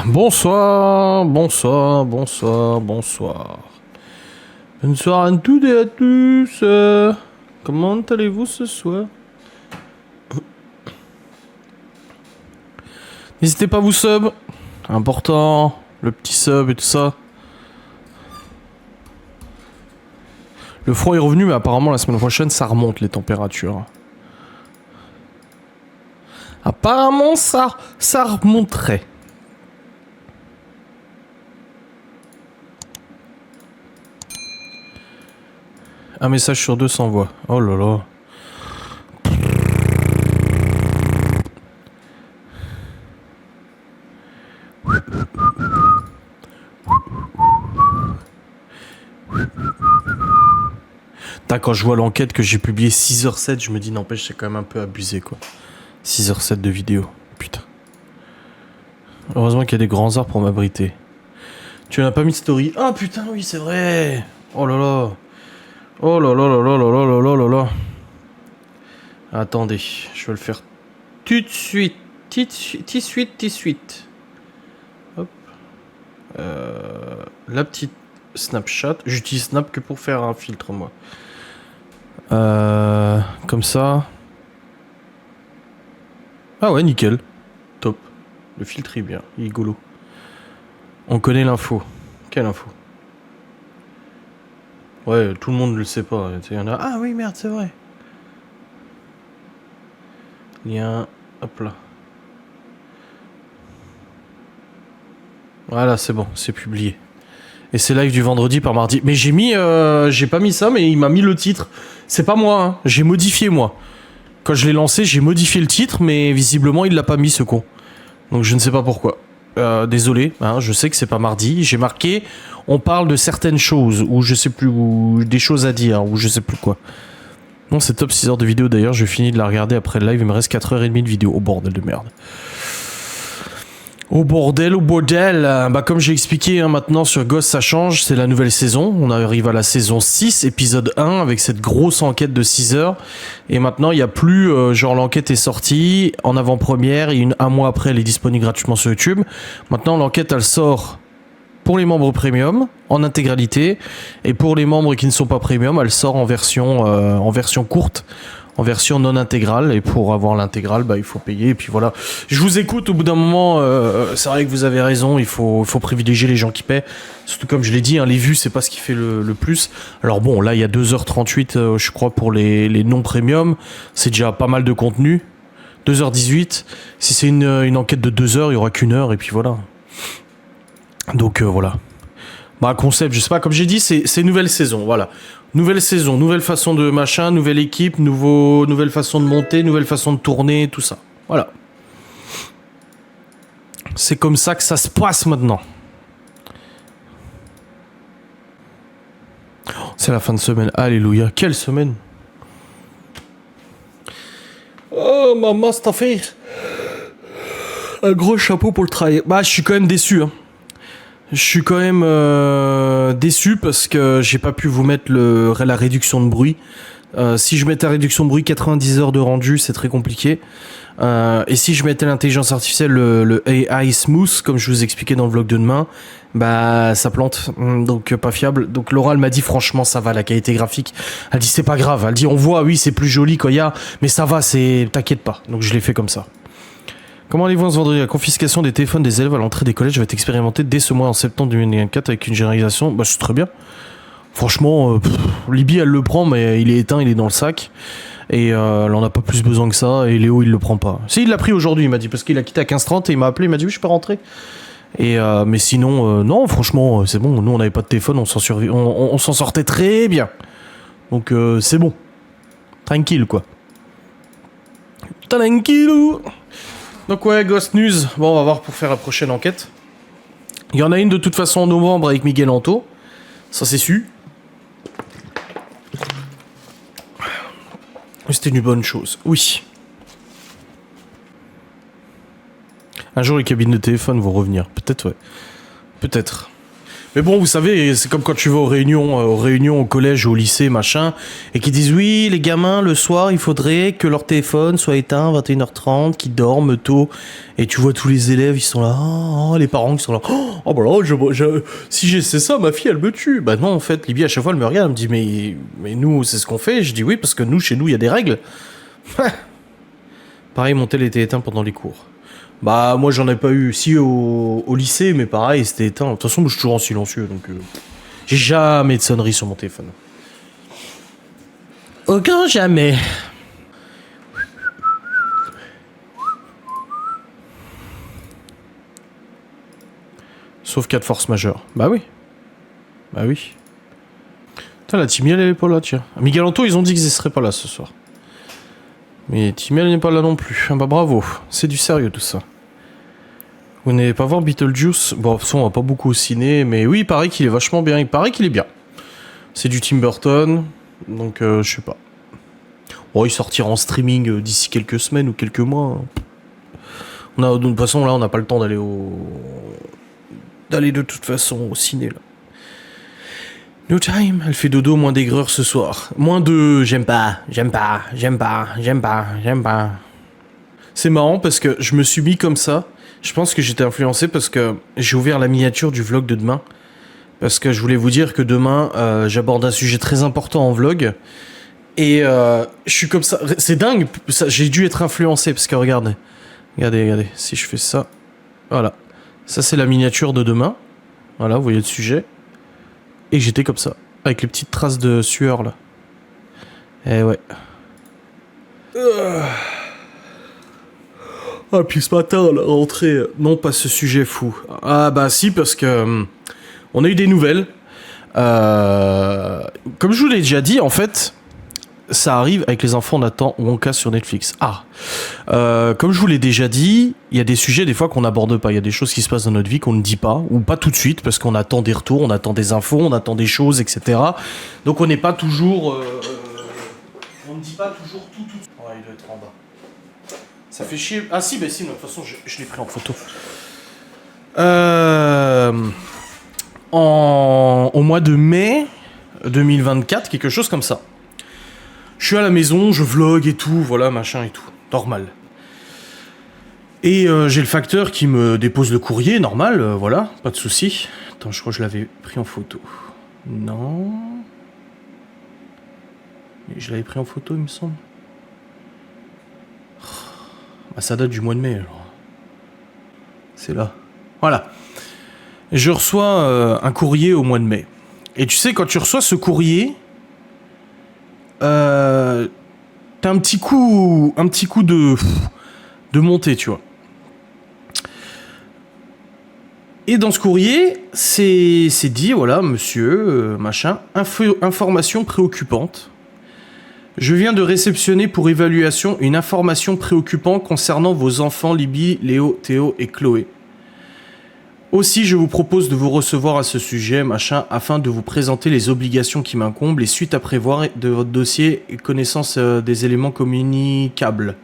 Bonsoir, bonsoir, bonsoir, bonsoir. Bonsoir à toutes et à tous. Comment allez-vous ce soir? N'hésitez pas à vous sub. Important, le petit sub et tout ça. Le froid est revenu, mais apparemment la semaine prochaine, ça remonte les températures. Apparemment, ça remonterait. Un message sur 2 s'envoie. Oh là là. Quand je vois l'enquête que j'ai publiée 6h07, je me dis n'empêche, c'est quand même un peu abusé quoi. 6h07 de vidéo. Putain. Heureusement qu'il y a des grands arbres pour m'abriter. Tu n'as pas mis de story. Ah putain, oui, c'est vrai. Oh là là. Oh là là là là là là là là là là. Attendez, je vais le faire tout de suite. Tout de suite. Hop. La petite Snapchat. J'utilise Snap que pour faire un filtre, moi. Comme ça. Ah ouais, nickel. Top. Le filtre est bien. Il est rigolo. On connaît l'info. Quelle info? Ouais, tout le monde ne le sait pas. Il y en a. Ah oui, merde, c'est vrai. Lien. Hop là. Voilà, c'est bon, c'est publié. Et c'est live du vendredi par mardi. Mais j'ai mis... j'ai pas mis ça, mais il m'a mis le titre. C'est pas moi, hein. J'ai modifié, moi. Quand je l'ai lancé, j'ai modifié le titre, mais visiblement, il l'a pas mis, ce con. Donc je ne sais pas pourquoi. Désolé, hein, je sais que c'est pas mardi. J'ai marqué, on parle de certaines choses, ou je sais plus, ou des choses à dire, ou je sais plus quoi. Non, c'est top 6 heures de vidéo d'ailleurs, je finis de la regarder après le live, il me reste 4h30 de vidéo. Oh bordel de merde. Au bordel, au bordel. Bah comme j'ai expliqué, hein, maintenant sur Ghost ça change, c'est la nouvelle saison. On arrive à la saison 6, épisode 1, avec cette grosse enquête de 6 heures. Et maintenant, il n'y a plus, genre l'enquête est sortie en avant-première, et un mois après, elle est disponible gratuitement sur YouTube. Maintenant, l'enquête, elle sort pour les membres premium, en intégralité. Et pour les membres qui ne sont pas premium, elle sort en version courte. En version non intégrale, et pour avoir l'intégrale, bah, il faut payer, et puis voilà. Je vous écoute au bout d'un moment, c'est vrai que vous avez raison, il faut privilégier les gens qui paient, surtout comme je l'ai dit, hein, les vues c'est pas ce qui fait le plus. Alors bon, là il y a 2h38 je crois pour les non premium, c'est déjà pas mal de contenu. 2h18, si c'est une enquête de 2 heures, il y aura qu'1 heure, et puis voilà. Donc voilà. Bah concept, je sais pas, comme j'ai dit, c'est nouvelle saison, voilà. Nouvelle saison, nouvelle façon de machin, nouvelle équipe, nouvelle façon de monter, nouvelle façon de tourner, tout ça. Voilà. C'est comme ça que ça se passe maintenant. C'est la fin de semaine, alléluia. Quelle semaine! Oh, maman, c'est affaire. Un gros chapeau pour le travail. Bah, je suis quand même déçu, hein. Je suis quand même déçu parce que j'ai pas pu vous mettre la réduction de bruit. Si je mettais la réduction de bruit 90 heures de rendu, c'est très compliqué. Et si je mettais l'intelligence artificielle, le AI Smooth, comme je vous expliquais dans le vlog de demain, bah ça plante, donc pas fiable. Donc Laura elle m'a dit franchement ça va, la qualité graphique. Elle dit c'est pas grave, elle dit on voit oui c'est plus joli qu'il y a, mais ça va, t'inquiète pas. Donc je l'ai fait comme ça. Comment allez-vous ce vendredi? La confiscation des téléphones des élèves à l'entrée des collèges va être expérimentée dès ce mois en septembre 2024 avec une généralisation. Bah c'est très bien. Franchement, Libye elle le prend mais il est éteint, il est dans le sac. Et elle en a pas plus besoin que ça. Et Léo il le prend pas. Si il l'a pris aujourd'hui, il m'a dit, parce qu'il a quitté à 15h30 et il m'a appelé, il m'a dit oui je peux rentrer. Et mais sinon, non franchement c'est bon. Nous on n'avait pas de téléphone, on s'en sortait très bien. Donc c'est bon. Tranquille quoi. Tranquille. Donc ouais, Ghost News, bon on va voir pour faire la prochaine enquête. Il y en a une de toute façon en novembre avec Miguel Anto, ça c'est su. C'était une bonne chose, oui. Un jour les cabines de téléphone vont revenir, peut-être ouais. Peut-être. Mais bon, vous savez, c'est comme quand tu vas aux réunions au collège ou au lycée, machin, et qui disent oui, les gamins, le soir, il faudrait que leur téléphone soit éteint à 21h30, qu'ils dorment tôt. Et tu vois tous les élèves, ils sont là, les parents qui sont là, oh bah là, si c'est ça, ma fille, elle me tue. Bah non, en fait, Libye, à chaque fois, elle me regarde, elle me dit, mais nous, c'est ce qu'on fait. Je dis oui, parce que nous, chez nous, il y a des règles. Pareil, mon tel était éteint pendant les cours. Bah, moi, j'en ai pas eu. Si, au lycée, mais pareil, c'était éteint. De toute façon, moi, je suis toujours en silencieux, donc... j'ai jamais de sonnerie sur mon téléphone. Aucun jamais. Sauf cas de force majeure. Bah oui. Bah oui. Putain, la Timmy, elle est pas là, tiens. Migalanto, ils ont dit qu'ils seraient pas là ce soir. Mais Timmy, elle n'est pas là non plus. Ah bah bravo. C'est du sérieux, tout ça. Vous n'allez pas voir Beetlejuice? Bon, de toute façon, on va pas beaucoup au ciné, mais oui, il paraît qu'il est vachement bien. Il paraît qu'il est bien. C'est du Tim Burton, donc je sais pas. Bon, il sortira en streaming d'ici quelques semaines ou quelques mois. De toute façon, là, on n'a pas le temps d'aller de toute façon au ciné, là. No time, elle fait dodo, moins d'aigreur ce soir. Moins de j'aime pas. C'est marrant parce que je me suis mis comme ça. Je pense que j'étais influencé parce que j'ai ouvert la miniature du vlog de demain. Parce que je voulais vous dire que demain, j'aborde un sujet très important en vlog. Et je suis comme ça. C'est dingue. J'ai dû être influencé parce que regardez. Regardez. Si je fais ça. Voilà. Ça, c'est la miniature de demain. Voilà, vous voyez le sujet. Et j'étais comme ça. Avec les petites traces de sueur, là. Eh ouais. Ah, puis ce matin, la rentrée... Non, pas ce sujet fou. Ah, bah si, parce que... on a eu des nouvelles. Comme je vous l'ai déjà dit, en fait... ça arrive avec les enfants Nathan Wonka sur Netflix. Comme je vous l'ai déjà dit, il y a des sujets des fois qu'on n'aborde pas. Il y a des choses qui se passent dans notre vie qu'on ne dit pas, ou pas tout de suite, parce qu'on attend des retours, on attend des infos, on attend des choses, etc. Donc on n'est pas toujours... on ne dit pas toujours tout. Oh, il doit être en bas. Ça fait chier... Ah si, bah si, de toute façon, je l'ai pris en photo. Au mois de mai 2024, quelque chose comme ça. Je suis à la maison, je vlog et tout, voilà, machin et tout. Normal. Et j'ai le facteur qui me dépose le courrier, normal, voilà, pas de souci. Attends, je crois que je l'avais pris en photo. Non. Je l'avais pris en photo, il me semble. Bah, ça date du mois de mai, alors. C'est là. Voilà. Je reçois un courrier au mois de mai. Et tu sais, quand tu reçois ce courrier... t'as un petit coup de montée, tu vois. Et dans ce courrier, c'est dit, voilà, monsieur, machin, information préoccupante. Je viens de réceptionner pour évaluation une information préoccupante concernant vos enfants Libby, Léo, Théo et Chloé. Aussi, je vous propose de vous recevoir à ce sujet, machin, afin de vous présenter les obligations qui m'incombent, les suites à prévoir de votre dossier et connaissance des éléments communicables.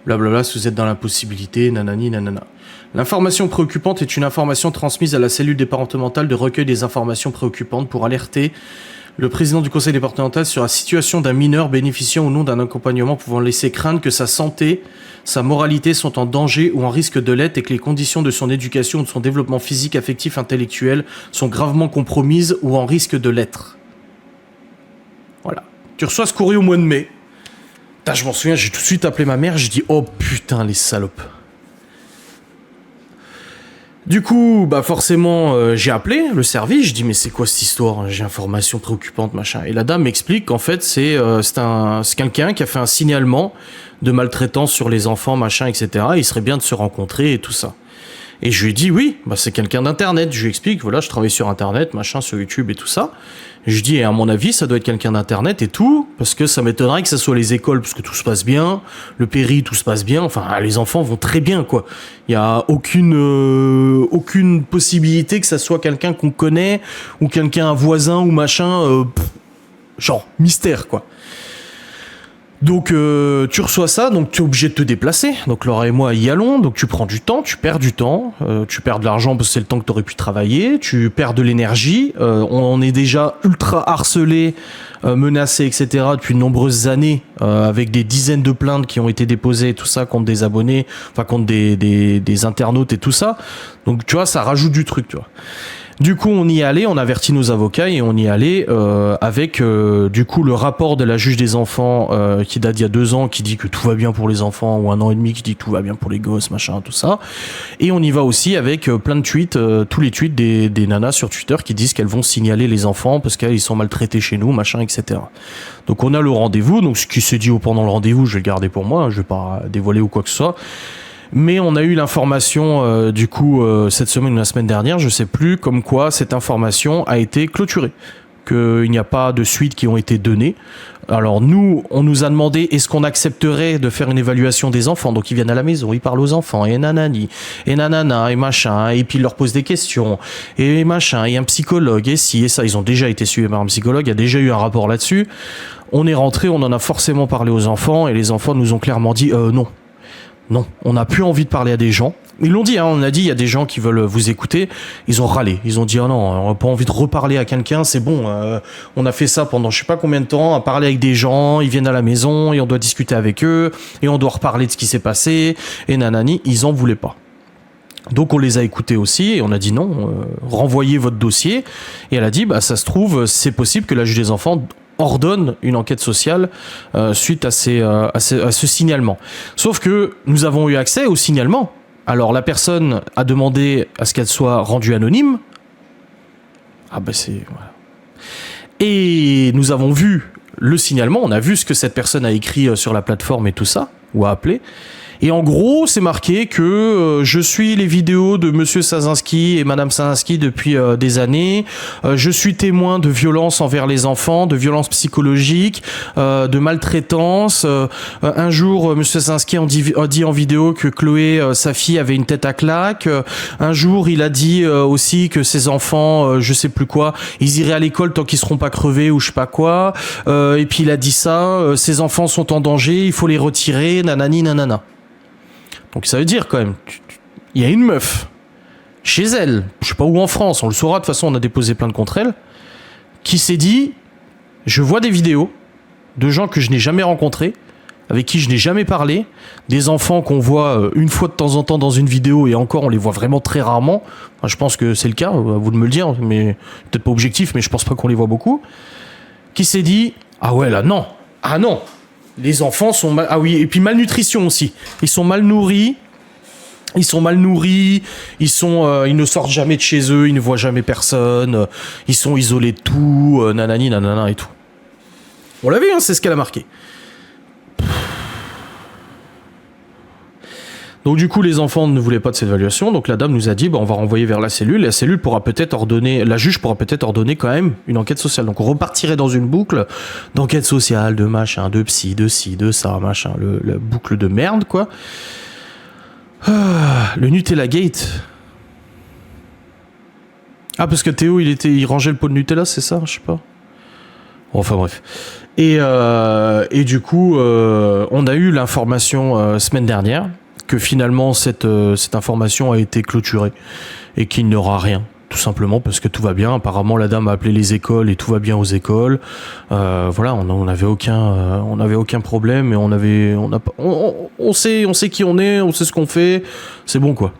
Blablabla, si vous êtes dans l'impossibilité, nanani, nanana. L'information préoccupante est une information transmise à la cellule départementale de recueil des informations préoccupantes pour alerter le président du conseil départemental sur la situation d'un mineur bénéficiant ou non d'un accompagnement pouvant laisser craindre que sa santé, sa moralité sont en danger ou en risque de l'être et que les conditions de son éducation ou de son développement physique, affectif, intellectuel sont gravement compromises ou en risque de l'être. Voilà. Tu reçois ce courrier au mois de mai. Putain, je m'en souviens, j'ai tout de suite appelé ma mère, j'ai dit « Oh putain, les salopes !» Du coup, bah forcément, j'ai appelé le service, je dis mais c'est quoi cette histoire? J'ai information préoccupante, machin. Et la dame m'explique qu'en fait c'est quelqu'un qui a fait un signalement de maltraitance sur les enfants, machin, etc. Il serait bien de se rencontrer et tout ça. Et je lui ai dit oui, bah c'est quelqu'un d'internet. Je lui explique, voilà, je travaille sur internet, machin, sur YouTube et tout ça. Je lui dis, et à mon avis, ça doit être quelqu'un d'internet et tout, parce que ça m'étonnerait que ça soit les écoles, parce que tout se passe bien, le péri, tout se passe bien, enfin, les enfants vont très bien, quoi. Il y a aucune possibilité que ça soit quelqu'un qu'on connaît, ou quelqu'un, un voisin, ou machin, genre, mystère, quoi. Donc tu reçois ça, donc tu es obligé de te déplacer. Donc Laura et moi y allons, donc tu prends du temps, tu perds du temps, tu perds de l'argent parce que c'est le temps que tu aurais pu travailler, tu perds de l'énergie, on est déjà ultra harcelé, menacé, etc. depuis de nombreuses années, avec des dizaines de plaintes qui ont été déposées, tout ça, contre des abonnés, enfin contre des internautes et tout ça. Donc tu vois, ça rajoute du truc, tu vois. Du coup, on y est allé, on avertit nos avocats et on y est allé avec du coup le rapport de la juge des enfants qui date d'il y a 2 ans, qui dit que tout va bien pour les enfants, ou 1 an et demi qui dit que tout va bien pour les gosses, machin, tout ça. Et on y va aussi avec plein de tweets, tous les tweets des nanas sur Twitter qui disent qu'elles vont signaler les enfants parce qu'ils sont maltraités chez nous, machin, etc. Donc on a le rendez-vous, donc ce qui s'est dit pendant le rendez-vous, je vais le garder pour moi, je vais pas dévoiler ou quoi que ce soit. Mais on a eu l'information du coup cette semaine ou la semaine dernière, je sais plus, comme quoi cette information a été clôturée, qu'il n'y a pas de suites qui ont été données. Alors nous, on nous a demandé est-ce qu'on accepterait de faire une évaluation des enfants. Donc ils viennent à la maison, ils parlent aux enfants, et nanani, et nanana, et machin, et puis ils leur posent des questions, et machin, et un psychologue, et si, et ça. Ils ont déjà été suivis par un psychologue, il y a déjà eu un rapport là-dessus. On est rentré, on en a forcément parlé aux enfants, et les enfants nous ont clairement dit non. Non, on n'a plus envie de parler à des gens. Ils l'ont dit, hein, on a dit, il y a des gens qui veulent vous écouter. Ils ont râlé. Ils ont dit, oh non, on n'a pas envie de reparler à quelqu'un, c'est bon. On a fait ça pendant je sais pas combien de temps, à parler avec des gens, ils viennent à la maison et on doit discuter avec eux et on doit reparler de ce qui s'est passé. Et nanani, ils en voulaient pas. Donc on les a écoutés aussi et on a dit non, renvoyez votre dossier. Et elle a dit, bah ça se trouve, c'est possible que la juge des enfants ordonne une enquête sociale suite à ce signalement. Sauf que nous avons eu accès au signalement. Alors la personne a demandé à ce qu'elle soit rendue anonyme. Ah bah c'est... Voilà. Et nous avons vu le signalement, on a vu ce que cette personne a écrit sur la plateforme et tout ça, ou a appelé. Et en gros, c'est marqué que je suis les vidéos de Monsieur Sazinski et Madame Sazinski depuis des années. Je suis témoin de violences envers les enfants, de violences psychologiques, de maltraitance. Un jour, Monsieur Sazinski a dit en vidéo que Chloé, sa fille, avait une tête à claque. Un jour, il a dit aussi que ses enfants, je sais plus quoi, ils iraient à l'école tant qu'ils seront pas crevés ou je sais pas quoi. Et puis il a dit ça, ses enfants sont en danger, il faut les retirer, nanani nanana. Donc ça veut dire quand même, il y a une meuf, chez elle, je sais pas où en France, on le saura, de toute façon on a déposé plainte contre elle, qui s'est dit, je vois des vidéos de gens que je n'ai jamais rencontrés, avec qui je n'ai jamais parlé, des enfants qu'on voit une fois de temps en temps dans une vidéo et encore on les voit vraiment très rarement, enfin, je pense que c'est le cas, à vous de me le dire, mais peut-être pas objectif, mais je pense pas qu'on les voit beaucoup, qui s'est dit, ah ouais là non, ah non, les enfants sont mal... Ah oui, et puis malnutrition aussi. Ils sont mal nourris. Ils ne sortent jamais de chez eux, ils ne voient jamais personne. Ils sont isolés de tout, nanani, nanana et tout. On l'a vu, hein, c'est ce qu'elle a marqué. Donc du coup, les enfants ne voulaient pas de cette évaluation. Donc la dame nous a dit, on va renvoyer vers la cellule. La cellule pourra peut-être ordonner, la juge pourra peut-être ordonner quand même une enquête sociale. Donc on repartirait dans une boucle d'enquête sociale, de machin, de psy, de ci, de ça, machin, la boucle de merde, quoi. Le Nutella Gate. Ah, parce que Théo, il rangeait le pot de Nutella, c'est ça? Je sais pas. Enfin bref. Et du coup, on a eu l'information semaine dernière que finalement cette information a été clôturée et qu'il n'y aura rien, tout simplement parce que tout va bien. Apparemment la dame a appelé les écoles et tout va bien aux écoles. Voilà, on n'avait aucun problème et on sait qui on est, on sait ce qu'on fait, c'est bon quoi.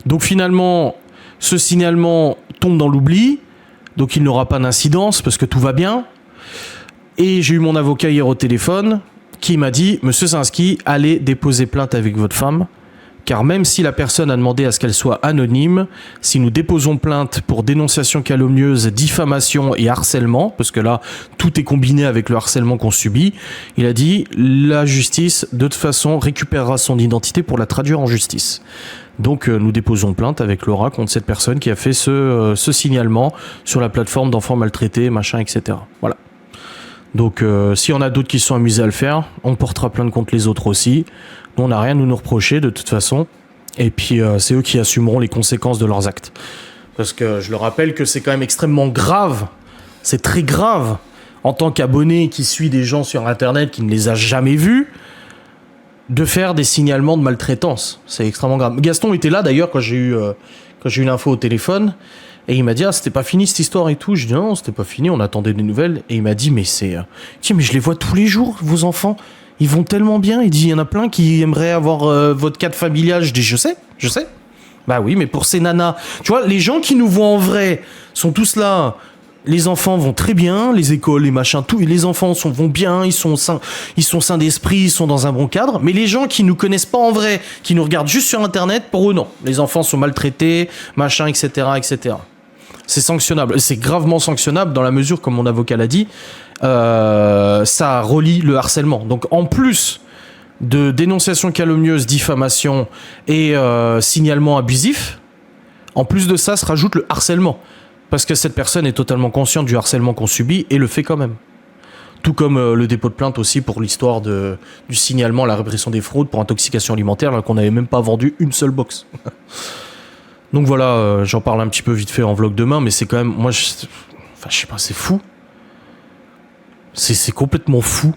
Donc finalement ce signalement tombe dans l'oubli, donc il n'aura pas d'incidence parce que tout va bien. Et j'ai eu mon avocat hier au téléphone qui m'a dit, Monsieur Sazinski, allez déposer plainte avec votre femme, car même si la personne a demandé à ce qu'elle soit anonyme, si nous déposons plainte pour dénonciation calomnieuse, diffamation et harcèlement, parce que là, tout est combiné avec le harcèlement qu'on subit, il a dit, la justice, de toute façon, récupérera son identité pour la traduire en justice. Donc nous déposons plainte avec Laura contre cette personne qui a fait ce signalement sur la plateforme d'enfants maltraités, machin, etc. Voilà. Donc s'il y en a d'autres qui se sont amusés à le faire, on portera plainte contre les autres aussi. Nous, on n'a rien à nous reprocher de toute façon. Et puis c'est eux qui assumeront les conséquences de leurs actes. Parce que je le rappelle que c'est quand même extrêmement grave. C'est très grave. en tant qu'abonné qui suit des gens sur Internet qui ne les a jamais vus, de faire des signalements de maltraitance. C'est extrêmement grave. Gaston était là d'ailleurs quand j'ai eu l'info au téléphone et il m'a dit c'était pas fini cette histoire et tout. Je dis non, c'était pas fini, on attendait des nouvelles et il m'a dit mais mais je les vois tous les jours vos enfants, ils vont tellement bien. Il dit il y en a plein qui aimeraient avoir votre cadre familial. Je dis je sais. Bah oui, mais pour ces nanas, tu vois, les gens qui nous voient en vrai sont tous là. Les enfants vont très bien, les écoles, les machins, tout. Les enfants vont bien, ils sont sains d'esprit, ils sont dans un bon cadre. Mais les gens qui nous connaissent pas en vrai, qui nous regardent juste sur Internet, pour eux non. Les enfants sont maltraités, machin, etc., etc. C'est sanctionnable. C'est gravement sanctionnable dans la mesure, comme mon avocat l'a dit, ça relie le harcèlement. Donc en plus de dénonciation calomnieuse, diffamation et signalement abusif, en plus de ça se rajoute le harcèlement. Parce que cette personne est totalement consciente du harcèlement qu'on subit et le fait quand même. Tout comme le dépôt de plainte aussi pour l'histoire du signalement à la répression des fraudes pour intoxication alimentaire, là qu'on n'avait même pas vendu une seule box. Donc voilà, j'en parle un petit peu vite fait en vlog demain, mais c'est quand même... Moi, je sais pas, c'est fou. C'est complètement fou.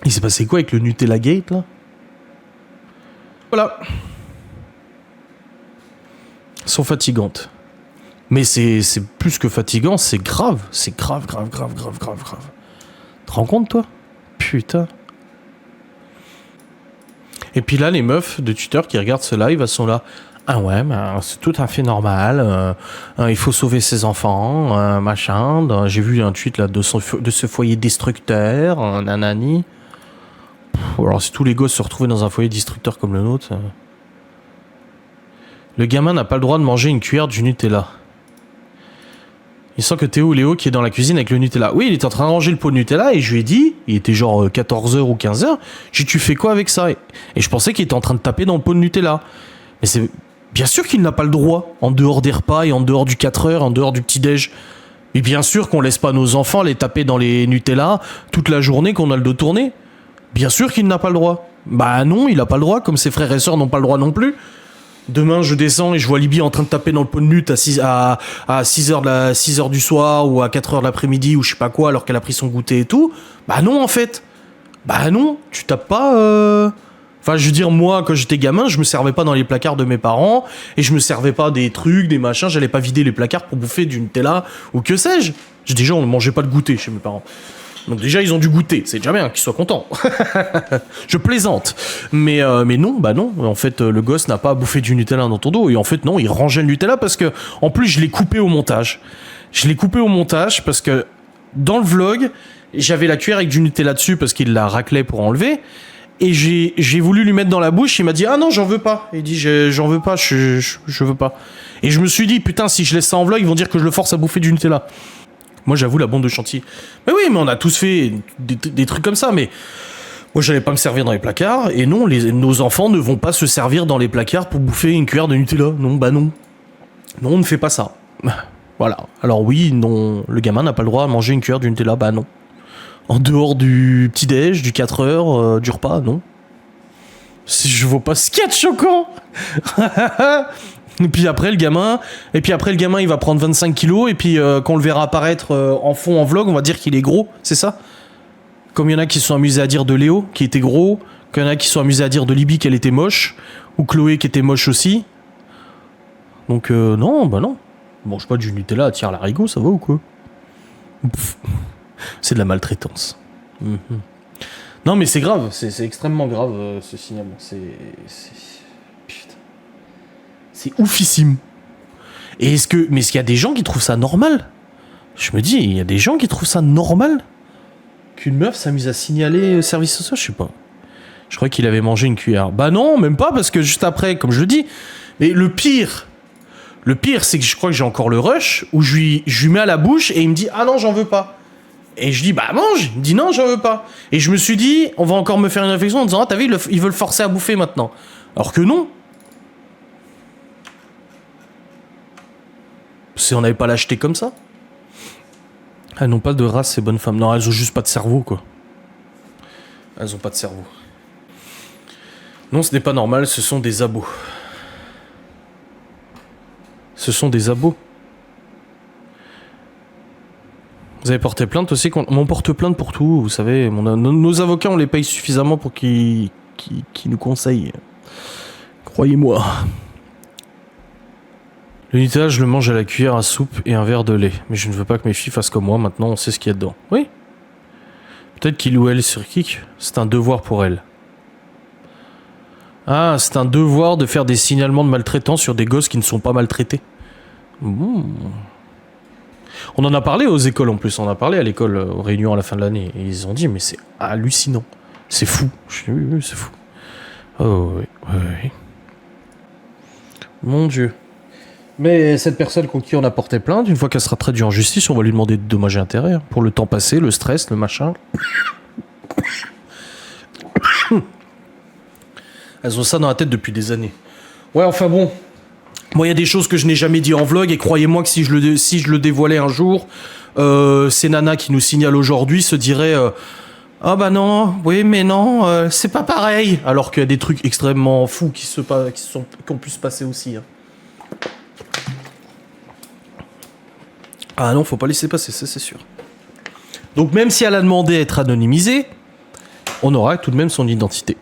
Il s'est passé quoi avec le Nutella Gate, là? Voilà. Sont fatigantes. Mais c'est plus que fatigant, c'est grave. C'est grave. Tu te rends compte, toi? Putain. Et puis là, les meufs de Twitter qui regardent ce live, elles sont là. Ah ouais, c'est tout à fait normal. Il faut sauver ses enfants, machin. J'ai vu un tweet là de ce foyer destructeur, nanani. Alors si tous les gosses se retrouvaient dans un foyer destructeur comme le nôtre... Le gamin n'a pas le droit de manger une cuillère du Nutella. Il sent que Théo ou Léo qui est dans la cuisine avec le Nutella. Oui, il était en train de ranger le pot de Nutella et je lui ai dit, il était genre 14h ou 15h, j'ai dit tu fais quoi avec ça? Et je pensais qu'il était en train de taper dans le pot de Nutella. Mais c'est bien sûr qu'il n'a pas le droit, en dehors des repas et en dehors du 4h, en dehors du petit-déj. Et bien sûr qu'on laisse pas nos enfants les taper dans les Nutella toute la journée qu'on a le dos tourné. Bien sûr qu'il n'a pas le droit. Bah non, il a pas le droit, comme ses frères et sœurs n'ont pas le droit non plus. Demain, je descends et je vois Libye en train de taper dans le pot de Nut à 6h du soir ou à 4h de l'après-midi ou je sais pas quoi alors qu'elle a pris son goûter et tout. Bah non, en fait. Bah non, tu tapes pas... Enfin, je veux dire, moi, quand j'étais gamin, je me servais pas dans les placards de mes parents et je me servais pas des trucs, des machins, j'allais pas vider les placards pour bouffer du Nutella ou que sais-je. Déjà, on ne mangeait pas de goûter chez mes parents. Donc déjà, ils ont dû goûter. C'est déjà bien qu'ils soient contents. Je plaisante. Mais non, bah non. En fait, le gosse n'a pas bouffé du Nutella dans ton dos. Et en fait, non, il rangeait le Nutella parce que, en plus, je l'ai coupé au montage. Parce que, dans le vlog, j'avais la cuillère avec du Nutella dessus parce qu'il la raclait pour enlever. Et j'ai voulu lui mettre dans la bouche. Il m'a dit, ah non, j'en veux pas. Il dit, j'en veux pas, je veux pas. Et je me suis dit, putain, si je laisse ça en vlog, ils vont dire que je le force à bouffer du Nutella. Moi, j'avoue, la bombe de chantier. Mais oui, mais on a tous fait des trucs comme ça, mais moi, j'allais pas me servir dans les placards, et non, nos enfants ne vont pas se servir dans les placards pour bouffer une cuillère de Nutella. Non, bah non. Non, on ne fait pas ça. Voilà. Alors oui, non, le gamin n'a pas le droit à manger une cuillère de Nutella, bah non. En dehors du petit-déj, du 4h, du repas, non. Si je vois pas ce qu'il y a de choquant. Et puis après le gamin, il va prendre 25 kilos et puis quand on le verra apparaître en fond en vlog, on va dire qu'il est gros, c'est ça? Comme il y en a qui se sont amusés à dire de Léo qui était gros, qu'il y en a qui se sont amusés à dire de Libye qu'elle était moche, ou Chloé qui était moche aussi. Donc non, bah non. Mange pas du Nutella à tirer l'arigot, ça va ou quoi? Pff, c'est de la maltraitance. Non mais c'est grave, c'est extrêmement grave ce signalement. Putain. C'est oufissime. Et est-ce qu'il y a des gens qui trouvent ça normal? Je me dis, il y a des gens qui trouvent ça normal qu'une meuf s'amuse à signaler service social, je sais pas. Je crois qu'il avait mangé une cuillère. Bah non, même pas, parce que juste après, comme je le dis, mais le pire, c'est que je crois que j'ai encore le rush, où je lui mets à la bouche et il me dit, ah non, j'en veux pas. Et je dis, bah mange. Il me dit, non, j'en veux pas. Et je me suis dit, on va encore me faire une réflexion en disant, ah t'as vu, ils veulent forcer à bouffer maintenant. Alors que non. Si on n'avait pas l'acheté comme ça. Elles n'ont pas de race, ces bonnes femmes. Non, elles ont juste pas de cerveau, quoi. Elles ont pas de cerveau. Non, ce n'est pas normal, ce sont des abos. Ce sont des abos. Vous avez porté plainte aussi on porte plainte pour tout, vous savez. Nos avocats, on les paye suffisamment pour qu'ils nous conseillent. Croyez-moi. Le Nutella, je le mange à la cuillère à soupe et un verre de lait. Mais je ne veux pas que mes filles fassent comme moi. Maintenant, on sait ce qu'il y a dedans. Oui. Peut-être qu'il ou elle sur Kik. C'est un devoir pour elle. Ah, c'est un devoir de faire des signalements de maltraitance sur des gosses qui ne sont pas maltraités. On en a parlé aux écoles en plus. On en a parlé à l'école, aux réunions à la fin de l'année. Et ils ont dit, mais c'est hallucinant. C'est fou. Je dis, oui, c'est fou. Oh, oui, oui, oui. Mon Dieu. Mais cette personne contre qui on a porté plainte, une fois qu'elle sera traduite en justice, on va lui demander de dommages et intérêts. Pour le temps passé, le stress, le machin. Elles ont ça dans la tête depuis des années. Ouais, enfin bon. Moi, il y a des choses que je n'ai jamais dit en vlog, et croyez-moi que si je le dévoilais un jour, ces nanas qui nous signalent aujourd'hui se diraient ah bah non, oui mais non, c'est pas pareil. Alors qu'il y a des trucs extrêmement fous qui ont pu se passer aussi. Hein. Ah non, faut pas laisser passer, ça c'est sûr. Donc même si elle a demandé à être anonymisée, on aura tout de même son identité.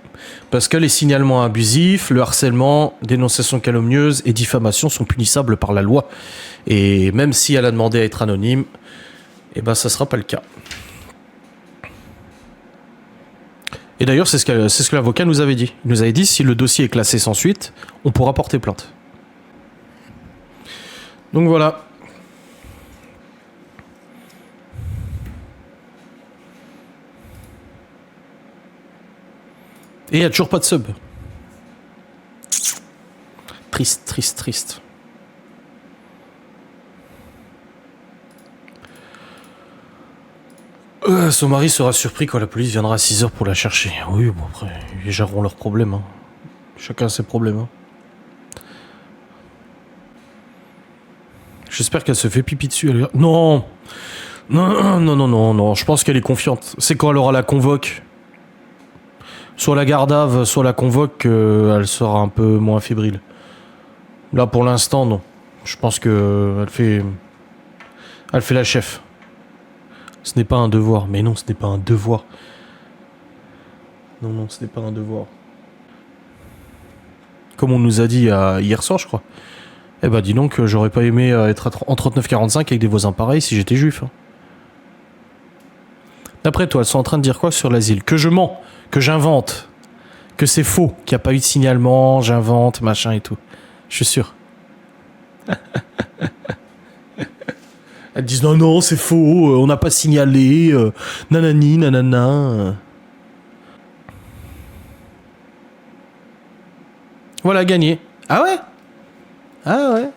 Parce que les signalements abusifs, le harcèlement, dénonciation calomnieuse et diffamation sont punissables par la loi. Et même si elle a demandé à être anonyme, eh ben ça sera pas le cas. Et d'ailleurs, c'est ce que l'avocat nous avait dit. Il nous avait dit, si le dossier est classé sans suite, on pourra porter plainte. Donc voilà. Et il n'y a toujours pas de sub. Triste, triste, triste. Son mari sera surpris quand la police viendra à 6h pour la chercher. Oui, bon après, ils géreront leurs problèmes. Hein. Chacun a ses problèmes. Hein. J'espère qu'elle se fait pipi dessus. Non, non. Je pense qu'elle est confiante. C'est quand elle aura la convoque. Soit la gardave, soit la convoque, elle sera un peu moins fébrile. Là, pour l'instant, non. Je pense que elle fait la chef. Ce n'est pas un devoir. Mais non, ce n'est pas un devoir. Non, ce n'est pas un devoir. Comme on nous a dit hier soir, je crois. Eh ben, dis donc, j'aurais pas aimé être en 39-45 avec des voisins pareils si j'étais juif. Hein. D'après toi, elles sont en train de dire quoi sur l'asile? Que je mens, que j'invente, que c'est faux, qu'il n'y a pas eu de signalement, j'invente, machin et tout. Je suis sûr. Elles disent non, c'est faux, on n'a pas signalé, nanani, nanana. Voilà, gagné. Ah ouais? Ah ouais.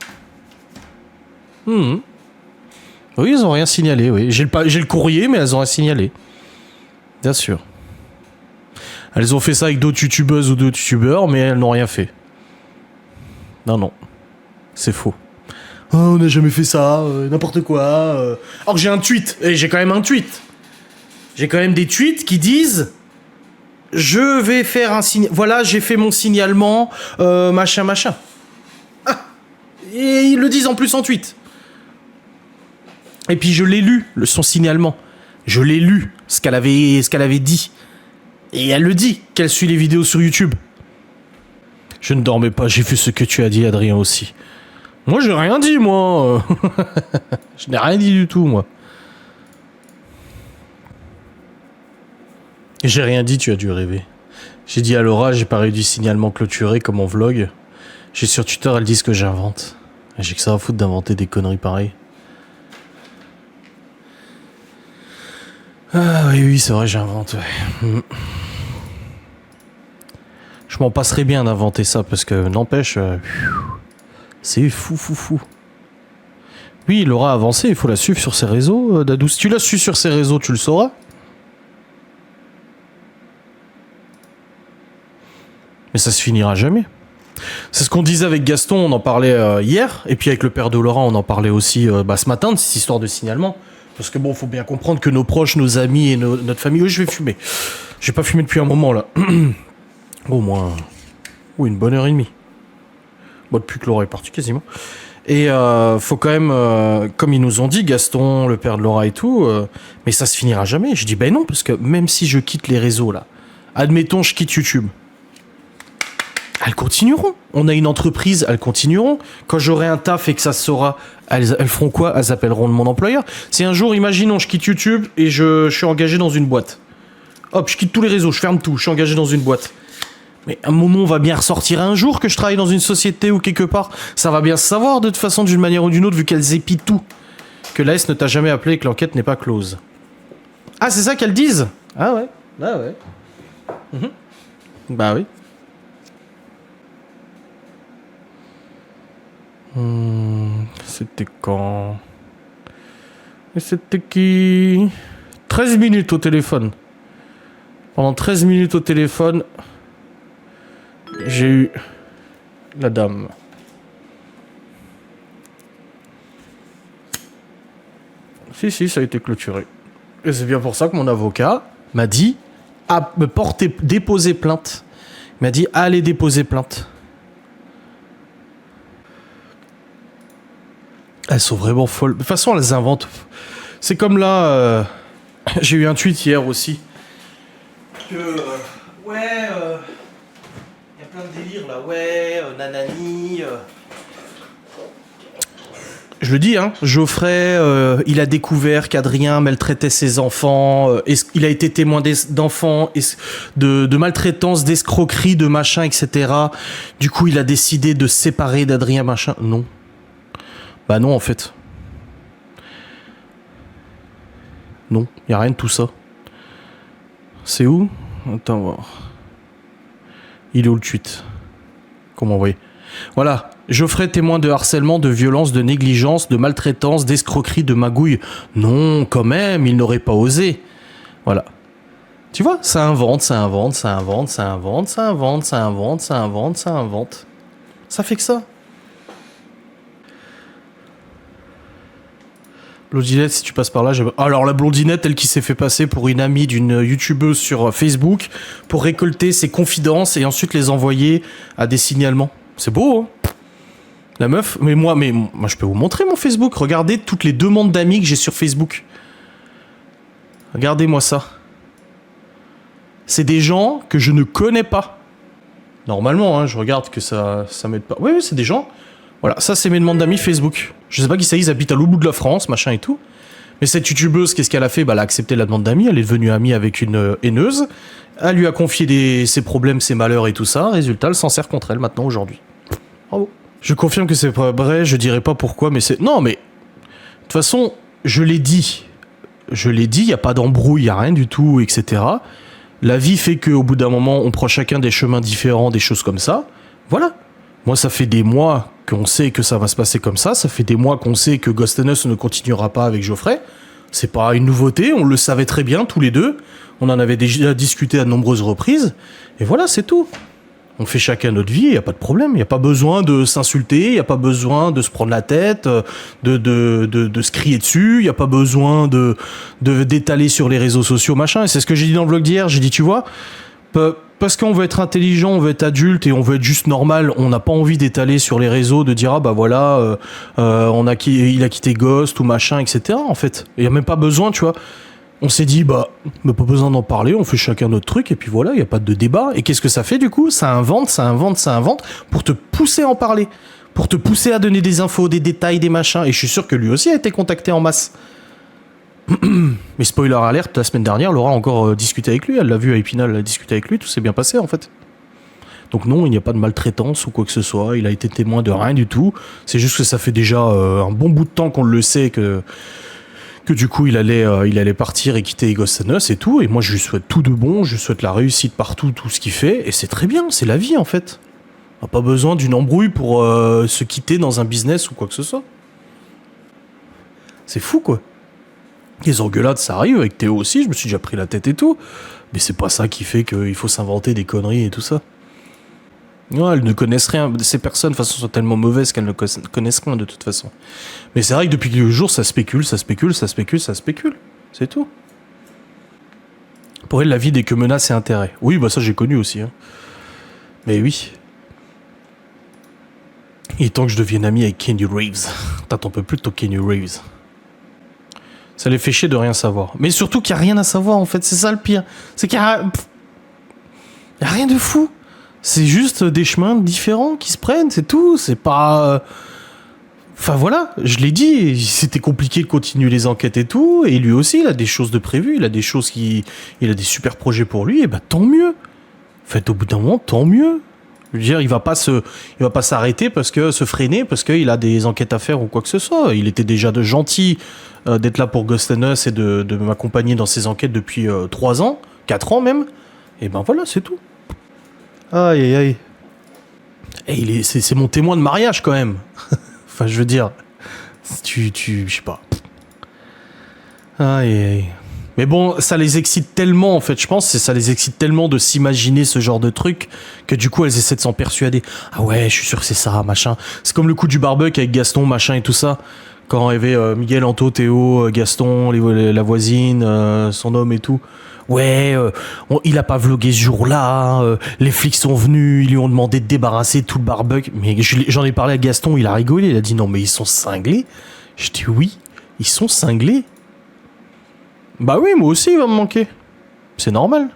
Oui, ils ont rien signalé, oui. J'ai le courrier, mais elles ont rien signalé. Bien sûr. Elles ont fait ça avec d'autres youtubeuses ou d'autres youtubeurs, mais elles n'ont rien fait. Non. C'est faux. Oh, on n'a jamais fait ça, n'importe quoi. Alors que j'ai un tweet, et j'ai quand même un tweet. J'ai quand même des tweets qui disent... Je vais faire un signe... Voilà, j'ai fait mon signalement, machin. Ah, et ils le disent en plus en tweet. Et puis je l'ai lu, son signalement. Je l'ai lu, ce qu'elle avait dit. Et elle le dit, qu'elle suit les vidéos sur YouTube. Je ne dormais pas, j'ai vu ce que tu as dit, Adrien, aussi. Moi, j'ai rien dit, moi. Je n'ai rien dit du tout, moi. J'ai rien dit, tu as dû rêver. J'ai dit à Laura, j'ai pas réussi signalement clôturé comme mon vlog. J'ai sur Twitter, elles disent que j'invente. J'ai que ça à foutre d'inventer des conneries pareilles. Ah oui, c'est vrai, j'invente, ouais. Je m'en passerais bien d'inventer ça, parce que, n'empêche, c'est fou. Oui, Laura a avancé, il faut la suivre sur ses réseaux, Dadou. Si tu la suis sur ses réseaux, tu le sauras. Mais ça se finira jamais. C'est ce qu'on disait avec Gaston, on en parlait hier, et puis avec le père de Laura, on en parlait aussi ce matin, de cette histoire de signalement. Parce que bon, faut bien comprendre que nos proches, nos amis et notre famille... Oui, je vais fumer. J'ai pas fumé depuis un moment, là. Au moins... une bonne heure et demie. Bon, depuis que Laura est partie, quasiment. Et faut quand même, comme ils nous ont dit, Gaston, le père de Laura et tout, mais ça se finira jamais. Je dis ben non, parce que même si je quitte les réseaux là, admettons je quitte YouTube, elles continueront. On a une entreprise, elles continueront. Quand j'aurai un taf et que ça se saura, elles feront quoi? Elles appelleront mon employeur. Si un jour, imaginons, je quitte YouTube et je suis engagé dans une boîte. Hop, je quitte tous les réseaux, je ferme tout, je suis engagé dans une boîte. Mais mon nom va bien ressortir un jour que je travaille dans une société ou quelque part. Ça va bien se savoir de toute façon, d'une manière ou d'une autre, vu qu'elles épient tout. Que l'AS ne t'a jamais appelé et que l'enquête n'est pas close. Ah, c'est ça qu'elles disent? Ah ouais. Ah ouais. Bah oui. C'était quand? Et c'était qui? 13 minutes au téléphone. Pendant 13 minutes au téléphone, j'ai eu la dame. Si, ça a été clôturé. Et c'est bien pour ça que mon avocat m'a dit à me déposer plainte. Il m'a dit allez déposer plainte. Elles sont vraiment folles. De toute façon, elles inventent. C'est comme là, j'ai eu un tweet hier aussi. Que, ouais, y a plein de délires là, ouais, nanani. Je le dis, hein, Geoffrey, il a découvert qu'Adrien maltraitait ses enfants, il a été témoin d'enfants, de maltraitance, d'escroquerie, de machin, etc. Du coup, il a décidé de se séparer d'Adrien, machin. Non. Bah non, en fait. Non, y a rien de tout ça. C'est où? Attends, voir. Il est où le tweet? Comment envoyer? Voilà. Geoffrey témoin de harcèlement, de violence, de négligence, de maltraitance, d'escroquerie, de magouille. Non, quand même, il n'aurait pas osé. Voilà. Tu vois, ça invente. Ça fait que ça. Blondinette, si tu passes par là, alors la blondinette, elle qui s'est fait passer pour une amie d'une youtubeuse sur Facebook pour récolter ses confidences et ensuite les envoyer à des signalements. C'est beau, hein? La meuf, mais moi je peux vous montrer mon Facebook. Regardez toutes les demandes d'amis que j'ai sur Facebook. Regardez-moi ça. C'est des gens que je ne connais pas. Normalement, hein, je regarde que ça m'aide pas. Oui, c'est des gens. Voilà, ça c'est mes demandes d'amis Facebook. Je sais pas qui c'est, ils habitent à l'autre bout de la France, machin et tout. Mais cette youtubeuse, qu'est-ce qu'elle a fait? Bah, elle a accepté la demande d'amis, elle est devenue amie avec une haineuse. Elle lui a confié ses problèmes, ses malheurs et tout ça. Résultat, elle s'en sert contre elle maintenant, aujourd'hui. Bravo. Je confirme que c'est pas vrai, je dirais pas pourquoi, mais c'est... Non, mais... De toute façon, je l'ai dit, y a pas d'embrouille, y a rien du tout, etc. La vie fait qu'au bout d'un moment, on prend chacun des chemins différents, des choses comme ça. Voilà. Moi, ça fait des mois qu'on sait que ça va se passer comme ça. Ça fait des mois qu'on sait que Ghost and Us ne continuera pas avec Geoffrey. C'est pas une nouveauté, on le savait très bien, tous les deux. On en avait déjà discuté à de nombreuses reprises. Et voilà, c'est tout. On fait chacun notre vie, il n'y a pas de problème. Il n'y a pas besoin de s'insulter, il n'y a pas besoin de se prendre la tête, de se crier dessus, il n'y a pas besoin d'étaler sur les réseaux sociaux, machin. Et c'est ce que j'ai dit dans le vlog d'hier. J'ai dit, tu vois, parce qu'on veut être intelligent, on veut être adulte et on veut être juste normal, on n'a pas envie d'étaler sur les réseaux, de dire, ah bah voilà, il a quitté Ghost ou machin, etc. En fait, il n'y a même pas besoin, tu vois. On s'est dit, bah, pas besoin d'en parler, on fait chacun notre truc, et puis voilà, il n'y a pas de débat. Et qu'est-ce que ça fait du coup? Ça invente, pour te pousser à en parler, pour te pousser à donner des infos, des détails, des machins. Et je suis sûr que lui aussi a été contacté en masse. Mais spoiler alerte, la semaine dernière, Laura a encore discuté avec lui, elle l'a vu à Épinal, elle a discuté avec lui, tout s'est bien passé en fait. Donc non, il n'y a pas de maltraitance ou quoi que ce soit, il a été témoin de rien du tout. C'est juste que ça fait déjà un bon bout de temps qu'on le sait que du coup il allait partir et quitter Ghost and Us et tout, et moi je lui souhaite tout de bon, je lui souhaite la réussite partout, tout ce qu'il fait, et c'est très bien, c'est la vie en fait. On n'a pas besoin d'une embrouille pour se quitter dans un business ou quoi que ce soit. C'est fou quoi. Les engueulades ça arrive, avec Théo aussi, je me suis déjà pris la tête et tout, mais c'est pas ça qui fait qu'il faut s'inventer des conneries et tout ça. Non, elles ne connaissent rien. Ces personnes, de toute façon, sont tellement mauvaises qu'elles ne connaissent rien de toute façon. Mais c'est vrai que depuis quelques jours, ça spécule. C'est tout. Pour elle, la vie n'est que menace et intérêt. Oui, bah ça, j'ai connu aussi. Hein. Mais oui. Il est temps que je devienne ami avec Kenny Reeves. T'en peux plus de ton Kenny Reeves. Ça les fait chier de rien savoir. Mais surtout qu'il n'y a rien à savoir en fait, c'est ça le pire. C'est qu'il y a rien de fou. C'est juste des chemins différents qui se prennent, c'est tout. C'est pas... Enfin voilà, je l'ai dit, c'était compliqué de continuer les enquêtes et tout. Et lui aussi, il a des choses de prévues, il a des choses qui... Il a des super projets pour lui, et bah tant mieux. En fait, au bout d'un moment, tant mieux. Je veux dire, il va pas s'arrêter parce que se freiner parce qu'il a des enquêtes à faire ou quoi que ce soit. Il était déjà de gentil d'être là pour Ghost and Us et de m'accompagner dans ses enquêtes depuis 3 ans, 4 ans même. Et ben voilà, c'est tout. Aïe aïe aïe. Et c'est mon témoin de mariage quand même. Enfin, je veux dire, je sais pas. Aïe aïe. Mais bon, ça les excite tellement, en fait, je pense, ça les excite tellement de s'imaginer ce genre de truc que du coup, elles essaient de s'en persuader. Ah ouais, je suis sûr que c'est ça, machin. C'est comme le coup du barbecue avec Gaston, machin et tout ça. Quand il y avait Miguel, Anto, Théo, Gaston, la voisine, son homme et tout. Ouais, il a pas vlogué ce jour-là, les flics sont venus, ils lui ont demandé de débarrasser tout le barbecue. Mais j'en ai parlé à Gaston, il a rigolé, il a dit non mais ils sont cinglés. Je dis oui, ils sont cinglés. Bah oui, moi aussi, il va me manquer. C'est normal.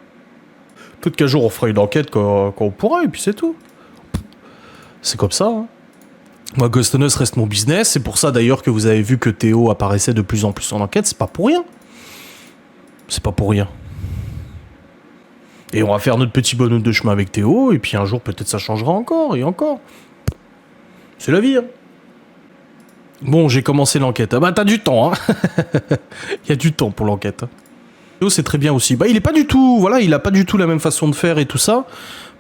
Peut-être qu'un jour, on fera une enquête quand on pourra, et puis c'est tout. C'est comme ça, hein. Moi, Ghost and Us reste mon business. C'est pour ça, d'ailleurs, que vous avez vu que Théo apparaissait de plus en plus en enquête. C'est pas pour rien. C'est pas pour rien. Et on va faire notre petit bonhomme de chemin avec Théo, et puis un jour, peut-être ça changera encore, et encore. C'est la vie, hein. Bon, j'ai commencé l'enquête. Ah bah t'as du temps, hein. Il y a du temps pour l'enquête. Théo, c'est très bien aussi. Bah il est pas du tout, voilà, il a pas du tout la même façon de faire et tout ça.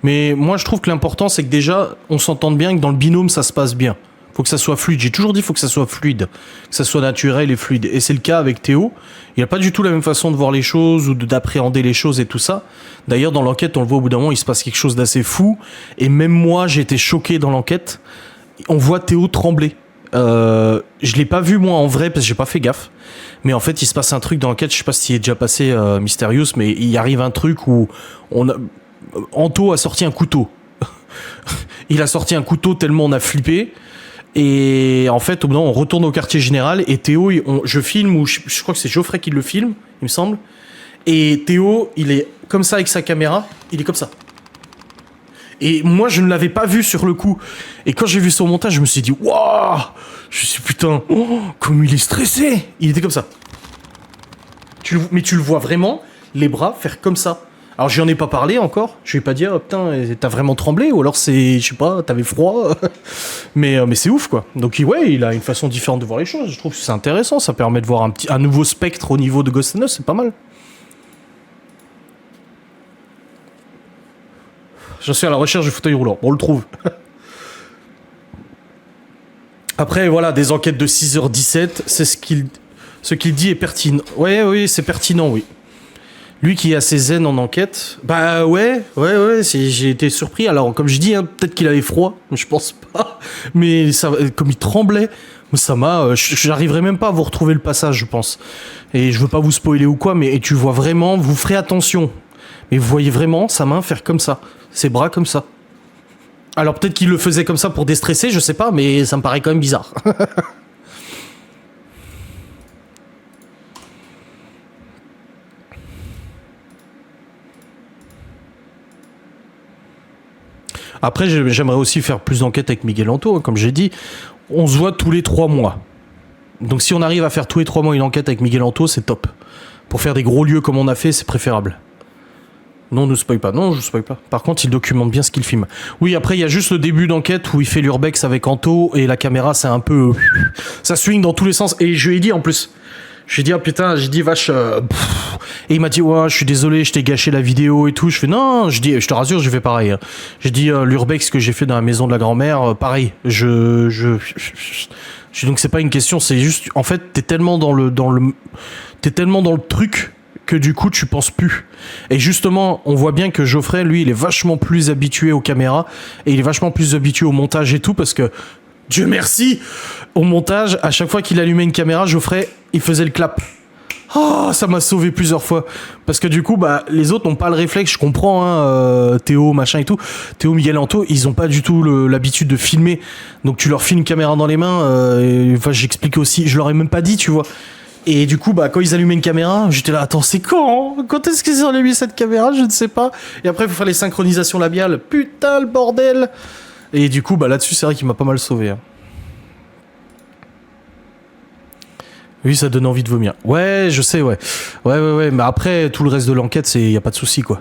Mais moi je trouve que l'important c'est que déjà on s'entende bien, que dans le binôme ça se passe bien. Faut que ça soit fluide. J'ai toujours dit faut que ça soit fluide, que ça soit naturel et fluide. Et c'est le cas avec Théo. Il a pas du tout la même façon de voir les choses ou d'appréhender les choses et tout ça. D'ailleurs dans l'enquête on le voit au bout d'un moment il se passe quelque chose d'assez fou. Et même moi j'ai été choqué dans l'enquête. On voit Théo trembler. Je l'ai pas vu moi en vrai parce que j'ai pas fait gaffe. Mais en fait, il se passe un truc dans l'enquête. Je sais pas s'il est déjà passé Mysterious, mais il arrive un truc où Anto a sorti un couteau. Il a sorti un couteau tellement on a flippé. Et en fait, au bout d'un moment, on retourne au quartier général et Théo, je filme ou je crois que c'est Geoffrey qui le filme, il me semble. Et Théo, il est comme ça avec sa caméra. Il est comme ça. Et moi, je ne l'avais pas vu sur le coup. Et quand j'ai vu son montage, je me suis dit, waouh! Je suis putain, comme il est stressé! Il était comme ça. Mais tu le vois vraiment, les bras faire comme ça. Alors, j'en ai pas parlé encore. Je vais pas dire, oh, putain, t'as vraiment tremblé? Ou alors c'est, je sais pas, t'avais froid? mais c'est ouf, quoi. Donc, ouais, il a une façon différente de voir les choses. Je trouve que c'est intéressant. Ça permet de voir un nouveau spectre au niveau de Ghost and Us. C'est pas mal. Je suis à la recherche du fauteuil roulant. Bon, on le trouve. Après, voilà, des enquêtes de 6h17, c'est ce qu'il dit est pertinent. Ouais, oui, c'est pertinent, oui. Lui qui est assez zen en enquête, bah ouais, j'ai été surpris. Alors, comme je dis, hein, peut-être qu'il avait froid, je pense pas. Mais ça, comme il tremblait, ça m'a... j'arriverai même pas à vous retrouver le passage, je pense. Et je veux pas vous spoiler ou quoi, mais tu vois vraiment, vous ferez attention. Mais vous voyez vraiment sa main faire comme ça. Ses bras comme ça. Alors peut-être qu'il le faisait comme ça pour déstresser, je sais pas, mais ça me paraît quand même bizarre. Après, j'aimerais aussi faire plus d'enquêtes avec Miguel Anto, hein, comme j'ai dit. On se voit tous les 3 mois. Donc si on arrive à faire tous les 3 mois une enquête avec Miguel Anto, c'est top. Pour faire des gros lieux comme on a fait, c'est préférable. Non, ne spoil pas. Non, je spoil pas. Par contre, il documente bien ce qu'il filme. Oui, après, il y a juste le début d'enquête où il fait l'urbex avec Anto et la caméra, c'est un peu... ça swing dans tous les sens. Et je lui ai dit en plus... Je lui ai dit, ah putain, j'ai dit vache... Et il m'a dit, ouais, je suis désolé, je t'ai gâché la vidéo et tout. Je fais, non, je te rassure, j'ai fait pareil. J'ai dit, l'urbex que j'ai fait dans la maison de la grand-mère, pareil. Donc c'est pas une question, c'est juste... En fait, t'es tellement dans le truc... que du coup tu penses plus. Et justement, on voit bien que Geoffrey, lui, il est vachement plus habitué aux caméras et il est vachement plus habitué au montage et tout parce que, Dieu merci, au montage, à chaque fois qu'il allumait une caméra, Geoffrey, il faisait le clap. Oh, ça m'a sauvé plusieurs fois. Parce que du coup, bah, les autres n'ont pas le réflexe, je comprends, hein, Théo, machin et tout. Théo, Miguel Anto, ils ont pas du tout l'habitude de filmer. Donc tu leur files une caméra dans les mains. Enfin, j'explique aussi, je leur ai même pas dit, tu vois. Et du coup, bah, quand ils allumaient une caméra, j'étais là, attends, c'est quand? Quand est-ce qu'ils ont allumé cette caméra? Je ne sais pas. Et après, il faut faire les synchronisations labiales. Putain, le bordel! Et du coup, bah, là-dessus, c'est vrai qu'il m'a pas mal sauvé. Hein. Oui, ça donne envie de vomir. Ouais, je sais, ouais. Ouais. Mais après, tout le reste de l'enquête, y a pas de souci, quoi.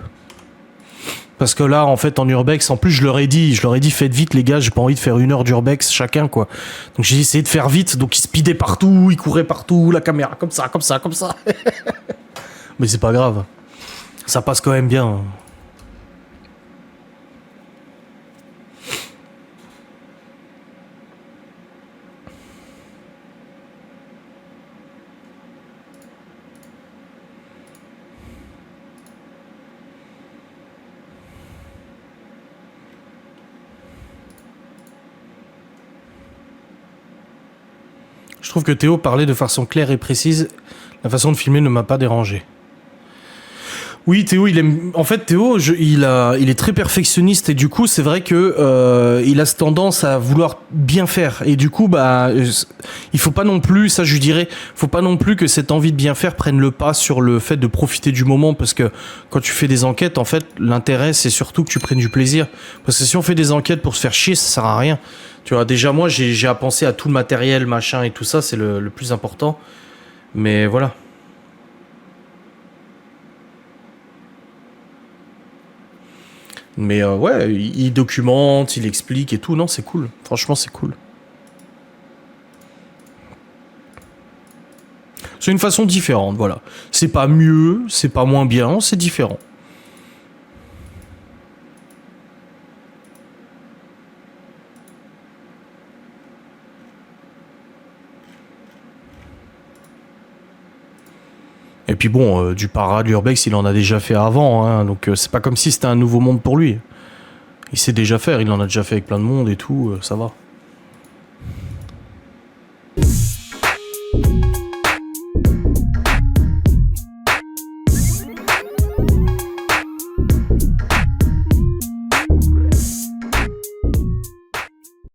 Parce que là, en fait, en urbex, en plus, je leur ai dit, faites vite, les gars, j'ai pas envie de faire 1 heure d'urbex chacun, quoi. Donc j'ai essayé de faire vite, donc ils speedaient partout, ils couraient partout, la caméra comme ça. Mais c'est pas grave. Ça passe quand même bien. Je trouve que Théo parlait de façon claire et précise. La façon de filmer ne m'a pas dérangé. Oui, Théo, il aime. En fait, Théo, il est très perfectionniste et du coup, c'est vrai que il a cette tendance à vouloir bien faire et du coup, bah, il faut pas non plus, ça, je dirais, faut pas non plus que cette envie de bien faire prenne le pas sur le fait de profiter du moment parce que quand tu fais des enquêtes, en fait, l'intérêt c'est surtout que tu prennes du plaisir parce que si on fait des enquêtes pour se faire chier, ça sert à rien. Tu vois, déjà moi, j'ai à penser à tout le matériel, machin et tout ça, c'est le plus important. Mais voilà. Mais ouais, il documente, il explique et tout. Non, c'est cool. Franchement, c'est cool. C'est une façon différente, voilà. C'est pas mieux, c'est pas moins bien, c'est différent. Et puis bon, du para, de l'urbex, il en a déjà fait avant, hein, donc c'est pas comme si c'était un nouveau monde pour lui. Il sait déjà faire, il en a déjà fait avec plein de monde et tout, ça va.